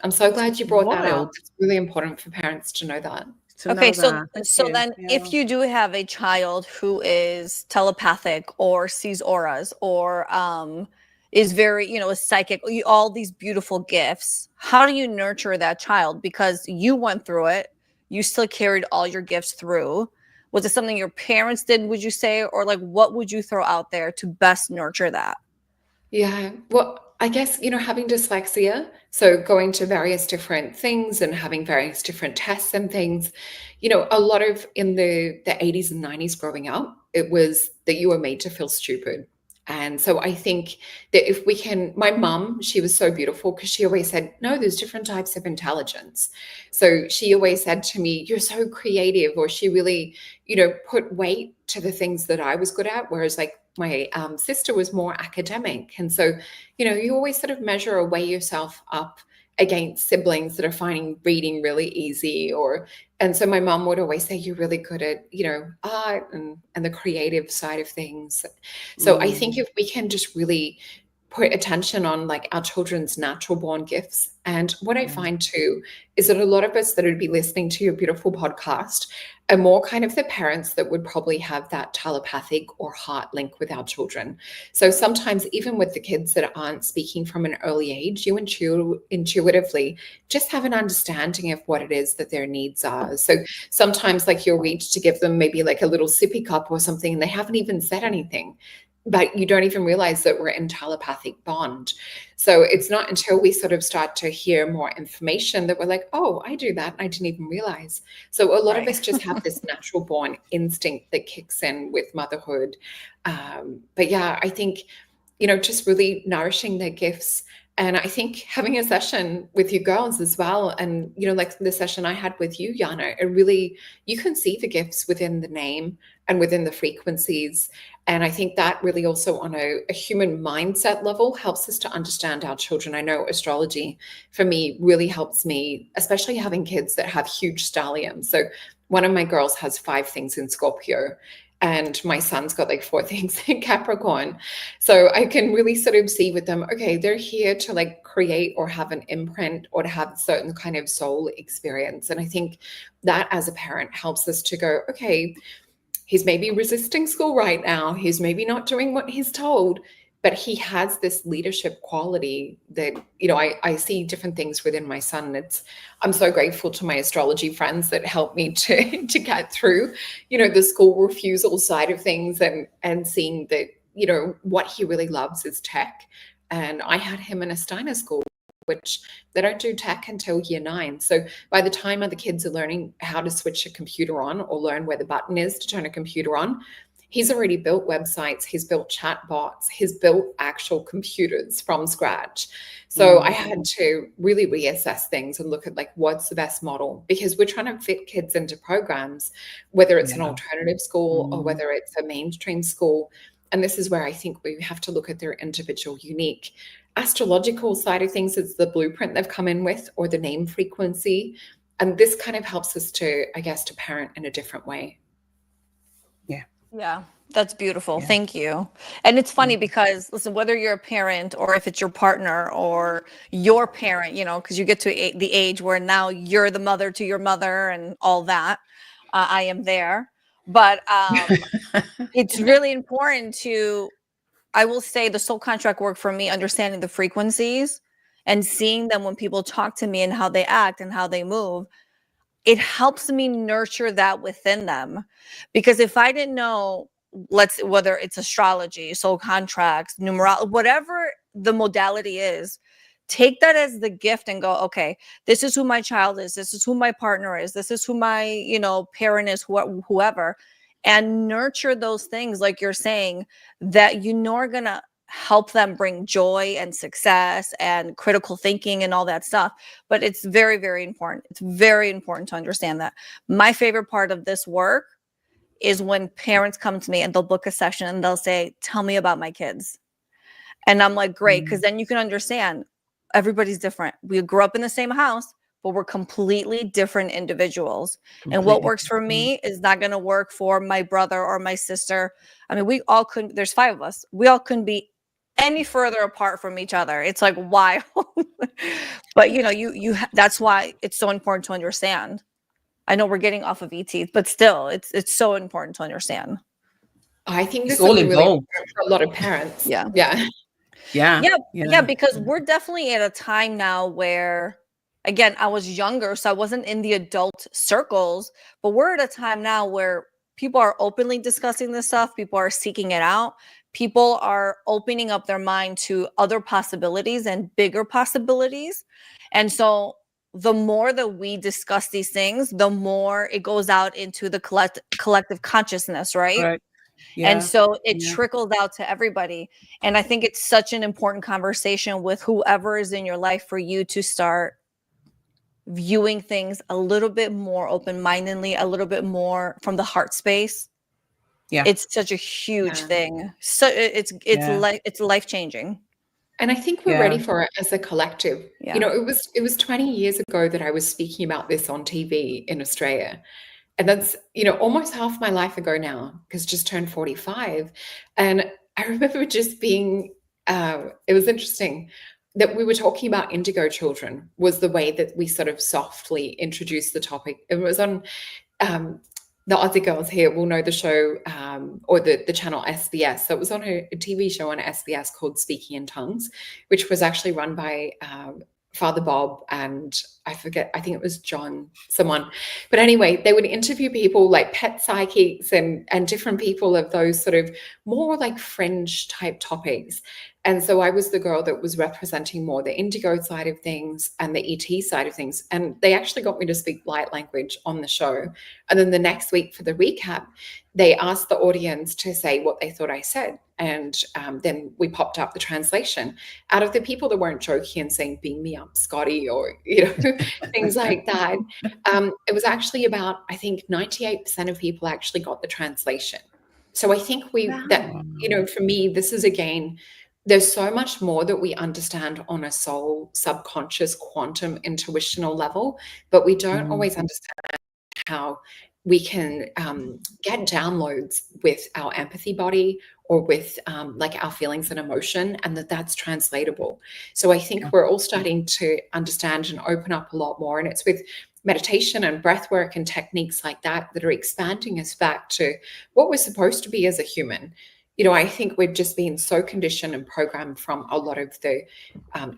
I'm so glad you brought that out. It's really important for parents to know that. Okay, so then if you do have a child who is telepathic or sees auras or is very, is psychic, all these beautiful gifts, how do you nurture that child? Because you went through it, you still carried all your gifts through. Was it something your parents did, would you say? Or like, what would you throw out there to best nurture that? Yeah, well, I guess, having dyslexia, so going to various different things and having various different tests and things, a lot of in the 80s and 90s growing up, it was that you were made to feel stupid. And so I think that if we can, my mum, she was so beautiful because she always said, no, there's different types of intelligence. So she always said to me, you're so creative, or she really, put weight to the things that I was good at. Whereas like my sister was more academic. And so, you always sort of measure or weigh yourself up against siblings that are finding reading really easy, and so my mom would always say, you're really good at, art and the creative side of things. So I think if we can just really put attention on like our children's natural born gifts. And what I find too is that a lot of us that would be listening to your beautiful podcast are more kind of the parents that would probably have that telepathic or heart link with our children. So sometimes even with the kids that aren't speaking from an early age, you intuitively just have an understanding of what it is that their needs are. So sometimes like you'll reach to give them maybe like a little sippy cup or something and they haven't even said anything, but you don't even realize that we're in telepathic bond. So it's not until we sort of start to hear more information that we're like, oh, I do that. And I didn't even realize. So a lot of us just have this natural born instinct that kicks in with motherhood. But yeah, I think, just really nourishing their gifts. And I think having a session with you girls as well, and, like the session I had with you, Yana, it really, you can see the gifts within the name and within the frequencies. And I think that really also on a human mindset level helps us to understand our children. I know astrology for me really helps me, especially having kids that have huge stelliums. So one of my girls has 5 things in Scorpio, and my son's got like 4 things in Capricorn. So I can really sort of see with them, okay, they're here to like create or have an imprint or to have a certain kind of soul experience. And I think that as a parent helps us to go, okay, he's maybe resisting school right now. He's maybe not doing what he's told, but he has this leadership quality that, I see different things within my son. I'm so grateful to my astrology friends that helped me to get through, the school refusal side of things and seeing that, what he really loves is tech. And I had him in a Steiner school, which they don't do tech until year 9. So by the time other kids are learning how to switch a computer on or learn where the button is to turn a computer on, he's already built websites, he's built chat bots, he's built actual computers from scratch. So I had to really reassess things and look at like, what's the best model? Because we're trying to fit kids into programs, whether it's an alternative school or whether it's a mainstream school. And this is where I think we have to look at their individual, unique astrological side of things. It's the blueprint they've come in with or the name frequency. And this kind of helps us to, I guess, to parent in a different way. Yeah, that's beautiful. Yeah. Thank you. And it's funny because, listen, whether you're a parent or if it's your partner or your parent, because you get to the age where now you're the mother to your mother and all that. I am there. But it's really important to, I will say, the soul contract work for me, understanding the frequencies and seeing them when people talk to me and how they act and how they move. It helps me nurture that within them. Because if I didn't know, whether it's astrology, soul contracts, numerology, whatever the modality is, take that as the gift and go, okay, this is who my child is. This is who my partner is. This is who my, parent is, whoever, and nurture those things, like you're saying, that are going to help them bring joy and success and critical thinking and all that stuff. But it's very, very important. It's very important to understand that. My favorite part of this work is when parents come to me and they'll book a session and they'll say, tell me about my kids. And I'm like, great, because then you can understand everybody's different. We grew up in the same house, but we're completely different individuals. And what works for me is not going to work for my brother or my sister. I mean, we all couldn't, there's 5 of us. We all couldn't be any further apart from each other. It's like wild. But that's why it's so important to understand. I know we're getting off of ET, but still it's so important to understand. I think this is really important for a lot of parents. Yeah, because we're definitely at a time now where, again, I was younger, so I wasn't in the adult circles, but we're at a time now where people are openly discussing this stuff. People are seeking it out. People are opening up their mind to other possibilities and bigger possibilities. And so the more that we discuss these things, the more it goes out into the collective consciousness, right? And so it trickles out to everybody. And I think it's such an important conversation with whoever is in your life for you to start viewing things a little bit more open-mindedly, a little bit more from the heart space. It's such a huge thing. So it's life-changing. And I think we're ready for it as a collective. You know, it was 20 years ago that I was speaking about this on TV in Australia. And that's, you know, almost half my life ago now, because just turned 45. And I remember just being, it was interesting that we were talking about indigo children was the way that we sort of softly introduced the topic. It was on the Aussie girls here will know the show or the channel SBS. So it was on a TV show on SBS called Speaking in Tongues, which was actually run by Father Bob and I forget, I think it was John, someone. But anyway, they would interview people like pet psychics and different people of those sort of more like fringe type topics. And so I was the girl that was representing more the indigo side of things and the ET side of things. And they actually got me to speak light language on the show. And then the next week for the recap, they asked the audience to say what they thought I said. And then we popped up the translation. Out of the people that weren't joking and saying, beam me up, Scotty, or, you know, things like that, it was actually about, I think 98% of people actually got the translation. So I think that, you know, for me, this is again, there's so much more that we understand on a soul, subconscious, quantum, intuitional level, but we don't always understand how we can get downloads with our empathy body or with like our feelings and emotion, and that's translatable. So I think we're all starting to understand and open up a lot more, and it's with meditation and breath work and techniques like that that are expanding us back to what we're supposed to be as a human. You know, I think we've just been so conditioned and programmed from a lot of the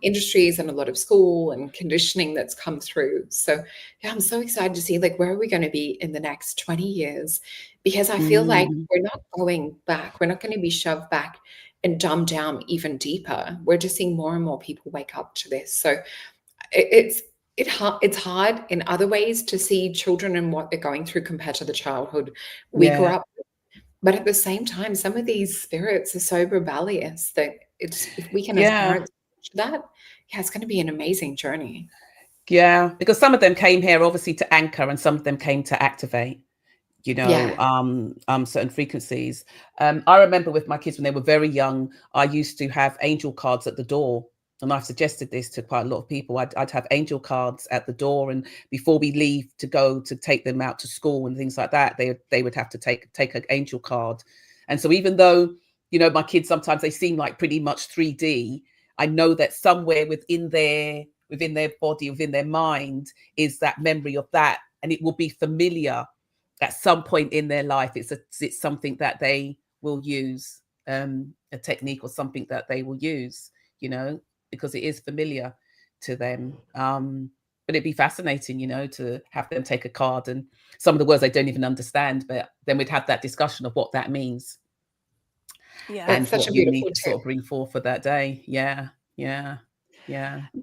industries and a lot of school and conditioning that's come through. So yeah, I'm so excited to see like where are we going to be in the next 20 years? Because I feel like we're not going back. We're not going to be shoved back and dumbed down even deeper. We're just seeing more and more people wake up to this. So it's hard in other ways to see children and what they're going through compared to the childhood we grew up with. But at the same time, some of these spirits are so rebellious that if we can as parents do that, it's going to be an amazing journey. Yeah, because some of them came here obviously to anchor and some of them came to activate, you know, certain frequencies. I remember with my kids when they were very young, I used to have angel cards at the door. And I've suggested this to quite a lot of people. I'd have angel cards at the door, and before we leave to go to take them out to school and things like that, they would have to take an angel card. And so even though, you know, my kids sometimes they seem like pretty much 3D, I know that somewhere within their body, within their mind, is that memory of that, and it will be familiar at some point in their life. It's something that they will use, a technique or something that they will use, you know, because it is familiar to them. But it'd be fascinating, you know, to have them take a card and some of the words they don't even understand, but then we'd have that discussion of what that means. Yeah. And what you need to sort of bring forth for that day. Yeah.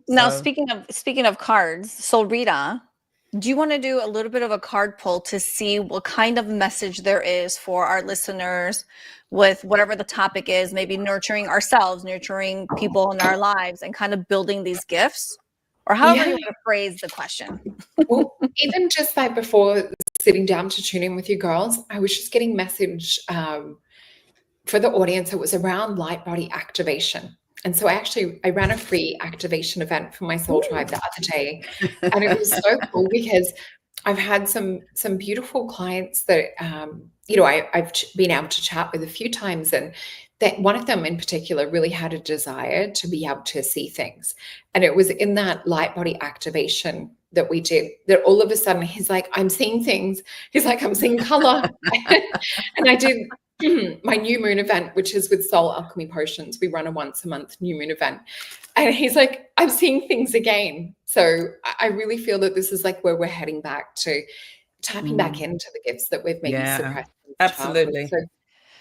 Now, speaking of cards, Solreta, do you want to do a little bit of a card pull to see what kind of message there is for our listeners with whatever the topic is, maybe nurturing ourselves, nurturing people in our lives, and kind of building these gifts? Or however you want to phrase the question. Well, even just like before sitting down to tune in with you girls, I was just getting message for the audience. It was around Lightbody activation. And so I ran a free activation event for my soul tribe the other day. And it was so cool because I've had some beautiful clients that, you know, I've been able to chat with a few times, and that one of them in particular really had a desire to be able to see things. And it was in that Lightbody activation that we did that all of a sudden he's like, I'm seeing things. He's like, I'm seeing color. And I did my new moon event, which is with Soul Alchemy Potions. We run a once a month new moon event. And he's like, I'm seeing things again. So I really feel that this is like where we're heading back to, tapping back into the gifts that we've maybe suppressed. Absolutely. So,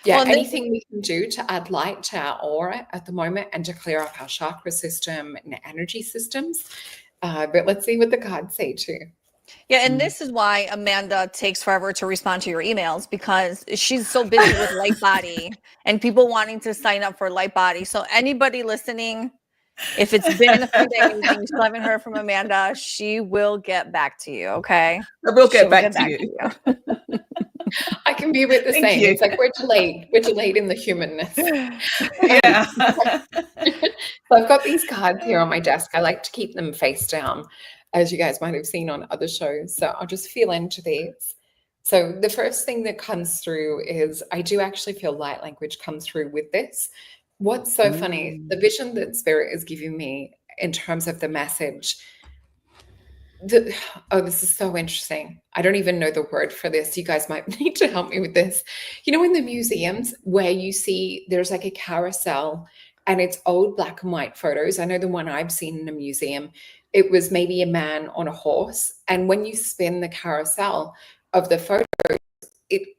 yeah, anything we can do to add light to our aura at the moment and to clear up our chakra system and energy systems. But let's see what the cards say too. Yeah, and this is why Amanda takes forever to respond to your emails, because she's so busy with Lightbody and people wanting to sign up for Lightbody. So anybody listening, if it's been a few days and you still haven't heard from Amanda, she will get back to you, okay? I will get back to you. I can be a bit the Thank same. you. It's like we're delayed in the humanness. Yeah. So I've got these cards here on my desk. I like to keep them face down, as you guys might have seen on other shows. So I'll just feel into these. So the first thing that comes through is I do actually feel light language comes through with this. What's so funny, the vision that Spirit is giving me in terms of the message. This is so interesting. I don't even know the word for this. You guys might need to help me with this. You know, in the museums where you see there's like a carousel and it's old black and white photos. I know the one I've seen in a museum, it was maybe a man on a horse. And when you spin the carousel of the photos,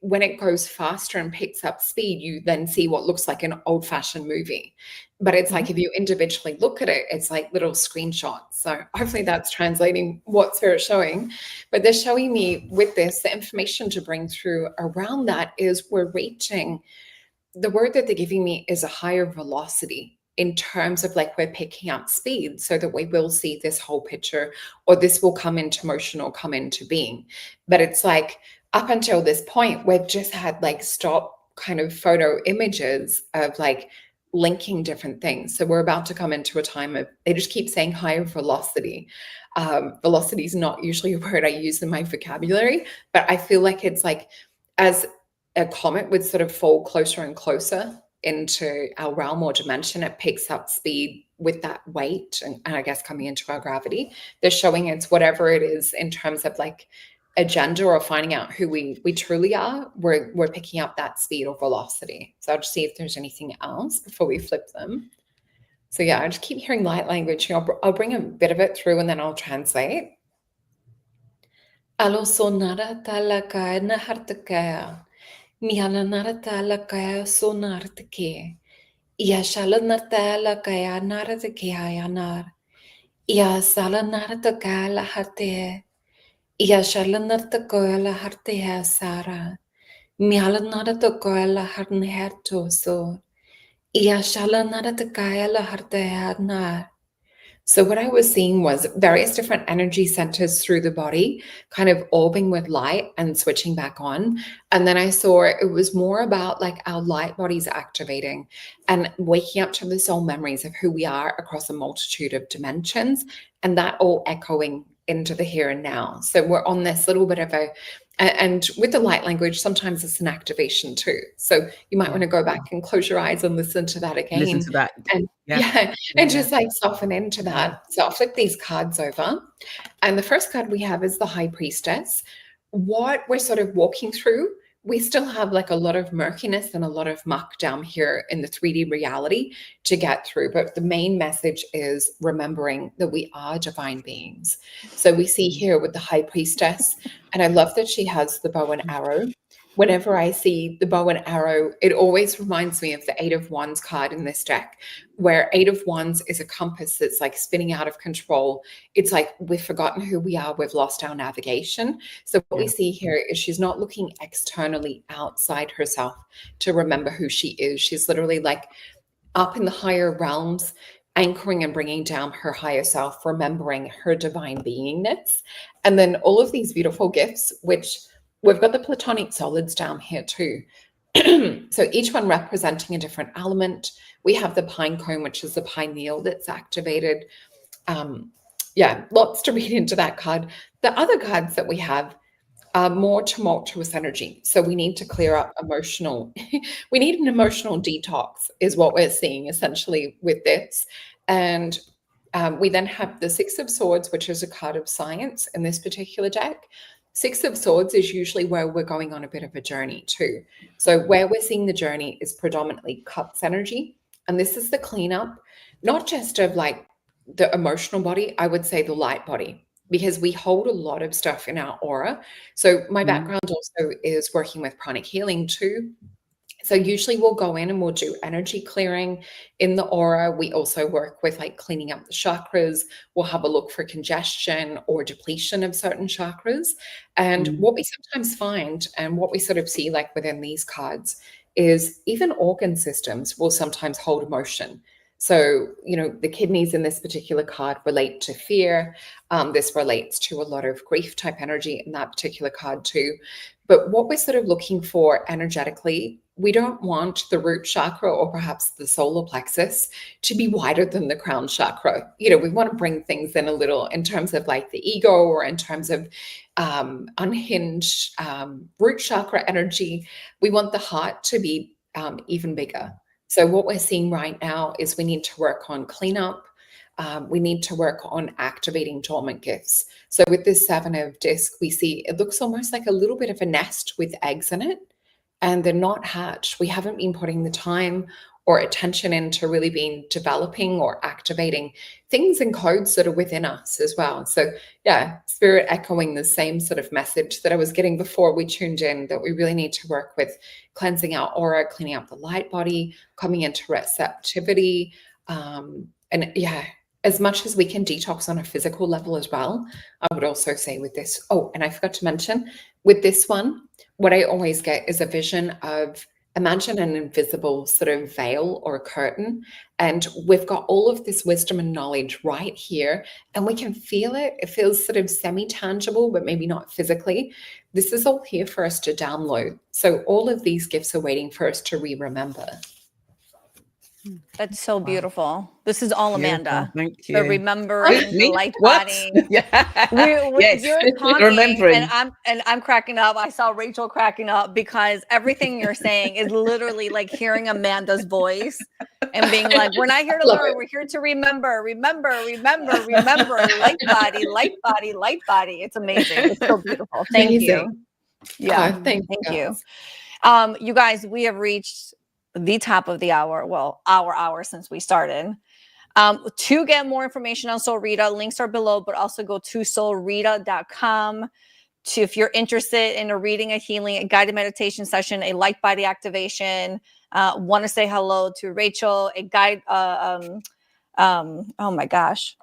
when it goes faster and picks up speed, you then see what looks like an old-fashioned movie. But it's like if you individually look at it, it's like little screenshots. So hopefully that's translating what Spirit's showing. But they're showing me with this, the information to bring through around that is we're reaching, the word that they're giving me is a higher velocity in terms of like we're picking up speed so that we will see this whole picture, or this will come into motion or come into being. But it's like, up until this point, we've just had like stop kind of photo images of like linking different things. So we're about to come into a time of, they just keep saying higher velocity. Velocity is not usually a word I use in my vocabulary, but I feel like it's like as a comet would sort of fall closer and closer into our realm or dimension, it picks up speed with that weight and I guess coming into our gravity. They're showing it's whatever it is in terms of like agenda or finding out who we truly are, we're picking up that speed or velocity. So I'll just see if there's anything else before we flip them. So yeah, I just keep hearing light language. I'll bring a bit of it through and then I'll translate. Alo sonara talaka na hartakaya. Mihala nara talakaya sonartake. Ya shala nartala kaya naratake yanar. Ya sala narataka la harte. Ya shalanarta koala hartea Sara. Mialanarata koala harnherto so. Ya shalanarata kaala hartea nar. So what I was seeing was various different energy centers through the body, kind of orbing with light and switching back on. And then I saw it was more about like our light bodies activating and waking up to the soul memories of who we are across a multitude of dimensions, and that all echoing into the here and now. So we're on this little bit of a, and with the light language, sometimes it's an activation too. So you might want to go back and close your eyes and listen to that again. Listen to that. And and just like soften into that. So I'll flip these cards over. And the first card we have is the High Priestess. What we're sort of walking through, we still have like a lot of murkiness and a lot of muck down here in the 3D reality to get through. But the main message is remembering that we are divine beings. So we see here with the High Priestess, and I love that she has the bow and arrow. Whenever I see the bow and arrow, it always reminds me of the 8 of Wands card in this deck, where 8 of Wands is a compass that's like spinning out of control. It's like we've forgotten who we are. We've lost our navigation. So what we see here is she's not looking externally outside herself to remember who she is. She's literally like up in the higher realms, anchoring and bringing down her higher self, remembering her divine beingness. And then all of these beautiful gifts, which we've got the platonic solids down here too. So each one representing a different element. We have the pine cone, which is the pineal that's activated. Lots to read into that card. The other cards that we have are more tumultuous energy. So we need to clear up we need an emotional detox is what we're seeing essentially with this. And we then have the 6 of Swords, which is a card of science in this particular deck. 6 of Swords is usually where we're going on a bit of a journey too. So where we're seeing the journey is predominantly cups energy. And this is the cleanup, not just of like the emotional body, I would say the light body, because we hold a lot of stuff in our aura. So my background also is working with pranic healing too. So usually we'll go in and we'll do energy clearing in the aura. We also work with like cleaning up the chakras. We'll have a look for congestion or depletion of certain chakras. And what we sometimes find, and what we sort of see like within these cards, is even organ systems will sometimes hold emotion. So, you know, the kidneys in this particular card relate to fear. This relates to a lot of grief type energy in that particular card too. But what we're sort of looking for energetically, we don't want the root chakra or perhaps the solar plexus to be wider than the crown chakra. You know, we want to bring things in a little in terms of like the ego or in terms of unhinged root chakra energy. We want the heart to be even bigger. So what we're seeing right now is we need to work on cleanup. We need to work on activating dormant gifts. So with this 7 of disc, we see it looks almost like a little bit of a nest with eggs in it, and they're not hatched. We haven't been putting the time or attention into really being developing or activating things and codes that are within us as well. So yeah, spirit echoing the same sort of message that I was getting before we tuned in, that we really need to work with cleansing our aura, cleaning up the light body, coming into receptivity. And yeah, as much as we can detox on a physical level as well, I would also say with this, oh, and I forgot to mention, with this one, what I always get is a vision of, imagine an invisible sort of veil or a curtain, and we've got all of this wisdom and knowledge right here, and we can feel it. It feels sort of semi-tangible, but maybe not physically. This is all here for us to download. So all of these gifts are waiting for us to remember. That's so beautiful. This is all Amanda. Thank you. The remembering, the light body. Yeah. You're talking, remembering. and I'm cracking up. I saw Rachel cracking up because everything you're saying is literally like hearing Amanda's voice and being like, "We're not here to learn. We're here to remember, remember, remember, remember. Light body, light body, light body." It's amazing. It's so beautiful. Thank you. Yeah, thank you. You guys, we have reached the top of the hour. Well, our hour since we started. To get more information on Solreta, links are below, but also go to solreta.com if you're interested in a reading, a healing, a guided meditation session, a light body activation. Want to say hello to Rachel, a guide, oh my gosh,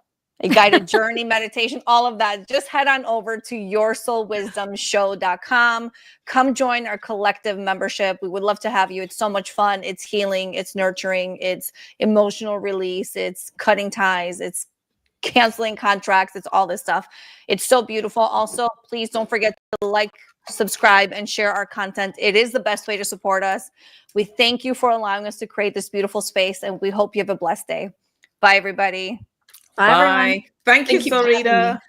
a guided journey meditation, all of that. Just head on over to yoursoulwisdomshow.com. Come join our collective membership. We would love to have you. It's so much fun. It's healing. It's nurturing. It's emotional release. It's cutting ties. It's canceling contracts. It's all this stuff. It's so beautiful. Also, please don't forget to like, subscribe, and share our content. It is the best way to support us. We thank you for allowing us to create this beautiful space, and we hope you have a blessed day. Bye, everybody. Bye, everyone. Thank you, Solreta.